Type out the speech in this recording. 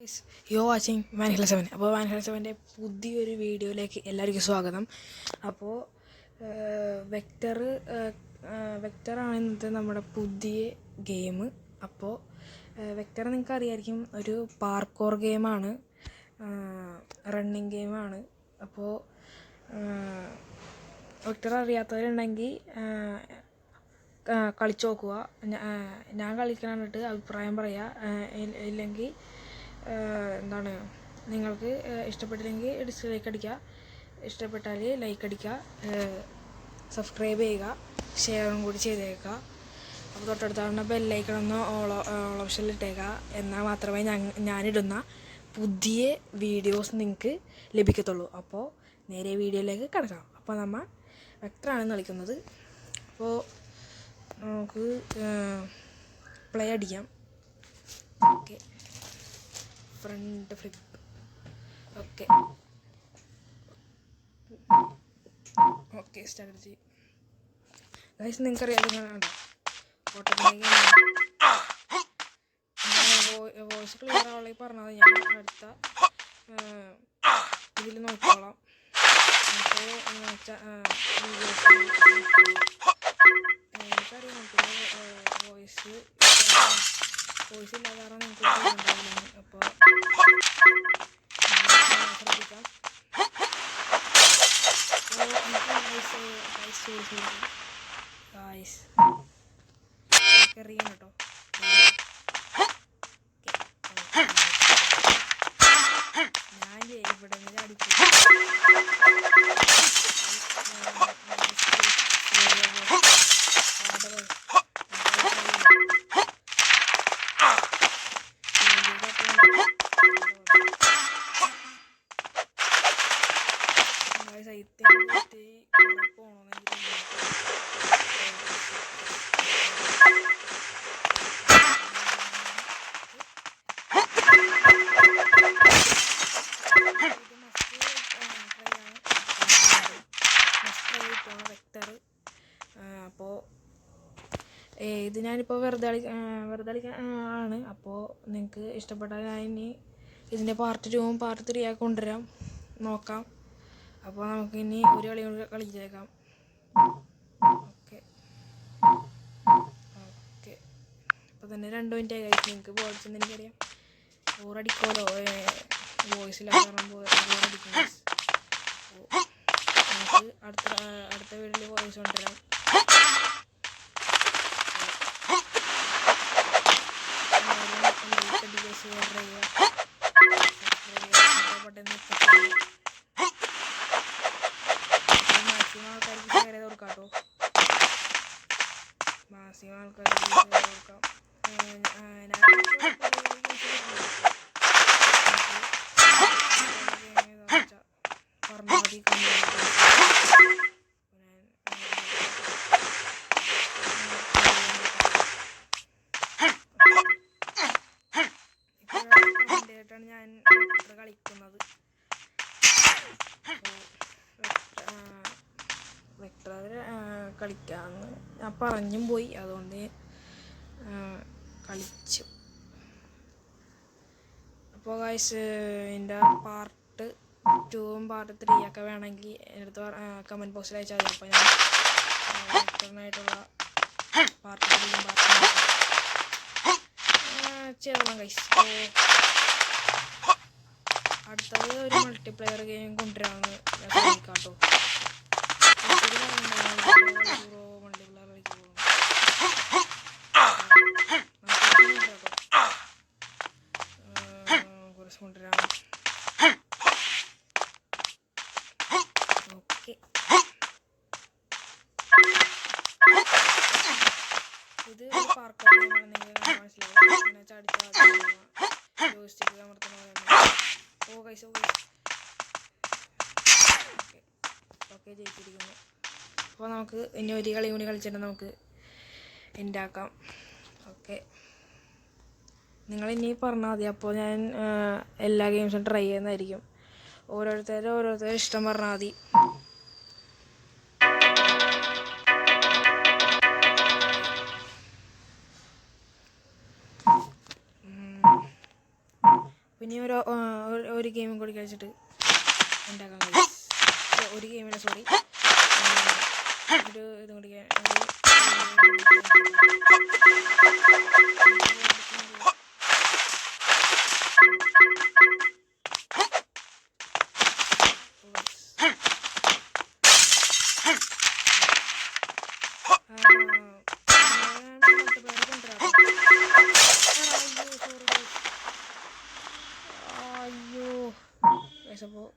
Guys, you're watching Vanilla 7. അപ്പോൾ Vanilla 7ൻ്റെ പുതിയൊരു വീഡിയോയിലേക്ക് എല്ലാവർക്കും സ്വാഗതം. അപ്പോൾ വെക്ടറാണ് ഇന്നത്തെ നമ്മുടെ പുതിയ ഗെയിം. അപ്പോൾ വെക്ടർ നിങ്ങൾക്ക് അറിയാമായിരിക്കും, ഒരു പാർക്കോർ ഗെയിമാണ്, റണ്ണിങ് ഗെയിമാണ്. അപ്പോൾ വെക്ടർ അറിയാത്തവരുണ്ടെങ്കിൽ കളിച്ചു നോക്കുക. ഞാൻ കളിക്കാൻ കണ്ടിട്ട് അഭിപ്രായം പറയുക. ഇല്ലെങ്കിൽ എന്താണ്, നിങ്ങൾക്ക് ഇഷ്ടപ്പെട്ടില്ലെങ്കിൽ ഡിസ്ലൈക്ക് അടിക്കുക, ഇഷ്ടപ്പെട്ടാൽ ലൈക്ക് അടിക്കുക, സബ്സ്ക്രൈബ് ചെയ്യുക, ഷെയറും കൂടി ചെയ്തേക്കുക. അപ്പോൾ തൊട്ടടുത്താവുന്ന ബെല്ലൈക്കണൊന്ന് ഓൾ ഓപ്ഷനിൽ ഇട്ടേക്കുക. എന്നാൽ മാത്രമേ ഞാനിടുന്ന പുതിയ വീഡിയോസ് നിങ്ങൾക്ക് ലഭിക്കത്തുള്ളൂ. അപ്പോൾ നേരെ വീഡിയോയിലേക്ക് കിടക്കാം. അപ്പോൾ നമ്മൾ വെക്ടറാണ് കളിക്കുന്നത്. അപ്പോൾ നമുക്ക് പ്ലേ അടിക്കാം. Okay, front flip. Okay start ചെയ്യും. ഗൈസ്, നിങ്ങൾക്കറിയാം കണ്ടോ, ഓട്ടോമാറ്റിക് വോയിസ് ക്ലിയർ ആവുള്ള പറഞ്ഞത് ഞാൻ അടുത്ത ഇതിൽ നോക്കിക്കോളാം. എനിക്കറിയാം വോയിസ് ഇല്ലാതെ കാരണം നിങ്ങൾക്ക് ഉണ്ടാവില്ല. അപ്പോൾ ശ്രദ്ധിക്കാം. അറിയാം കേട്ടോ. ഞാൻ ഇവിടെ നിന്ന് അടിക്കും. അപ്പോൾ ഇത് ഞാനിപ്പോൾ വെറുതെ കളിക്കാൻ ആണ്. അപ്പോൾ നിങ്ങൾക്ക് ഇഷ്ടപ്പെട്ടാൽ ഞാൻ ഇനി ഇതിൻ്റെ പാർട്ട് 2 പാർട്ട് 3 ആക്കി കൊണ്ടുവരാം, നോക്കാം. അപ്പോൾ നമുക്കിനി ഒരു കളി കൊണ്ട് കളിച്ചേക്കാം. ഓക്കെ ഇപ്പോൾ തന്നെ 2 മിനിറ്റ് ആയി. നിങ്ങൾക്ക് ബോർഡ്സെന്ന് എനിക്കറിയാം, ബോറടിക്കുമല്ലോ വോയിസിലാക്കി കാരണം ബോറടിക്കും. നമുക്ക് അടുത്ത വീട്ടിൽ വോയിസ് കൊണ്ടുവരാം. മാക്സിമം ആൾക്കാർക്ക് ഷെയർ ചെയ്ത് കൊടുക്കാം കേട്ടോ. മാക്സിമം ആൾക്കാർക്ക് ഷെയർ ചെയ്ത് കൊടുക്കാം. പറഞ്ഞാൽ മതി. ഞാൻ കളിക്കുന്നത് വെക്ടർ കളിക്കാമെന്ന് ഞാൻ പറഞ്ഞും പോയി, അതുകൊണ്ട് കളിച്ചു. അപ്പോൾ ഗൈസ്, എൻ്റെ പാർട്ട് 2 പാർട്ട് 3 ഒക്കെ വേണമെങ്കിൽ എൻ്റെ അടുത്ത് കമൻറ്റ് ബോക്സിൽ അയച്ചാൽ മതി. അപ്പോൾ ഞാൻ വെക്ടറിനായിട്ടുള്ള പാർട്ട് 3 പാർട്ട് ചെയ്തോളാം ഗൈസ്. അടുത്തത് ഒരു മൾട്ടിപ്ലെയർ ഗെയിം കൊണ്ടുവരാമെന്ന് ഞാൻ ശ്രമിക്കാം കേട്ടോ. മൾട്ടിപ്ലെയർ കുറച്ച് കൊണ്ടുവരാം. ഓക്കെ, ഇത് ഒരു പാർക്കോർ ഗെയിമാണ്. നിങ്ങൾക്ക് മനസ്സിലാവും. ഇങ്ങനെ ചടിച്ചാൽ ജോയിസ്റ്റിക്ക് അമർത്തുന്ന. ഓക്കെ ജയിച്ചിരിക്കുന്നു. അപ്പോൾ നമുക്ക് ഇനി ഒരു കളി കൂടി കളിച്ചിട്ട് നമുക്ക് എൻ്റെ ആക്കാം. ഓക്കെ, നിങ്ങളിനി പറഞ്ഞാൽ മതി. അപ്പോൾ ഞാൻ എല്ലാ ഗെയിംസും ട്രൈ ചെയ്യുന്നതായിരിക്കും. ഓരോരുത്തരും ഇഷ്ടം പറഞ്ഞാൽ മതി. പിന്നെ ഒരു ഗെയിമും കൂടി കളിച്ചിട്ട് ഉണ്ടാക്കാം guys. ഒരു ഗെയിമില്ല സോറി, ഒരു ഇതും കൂടി അയ്യോ അപ്പോൾ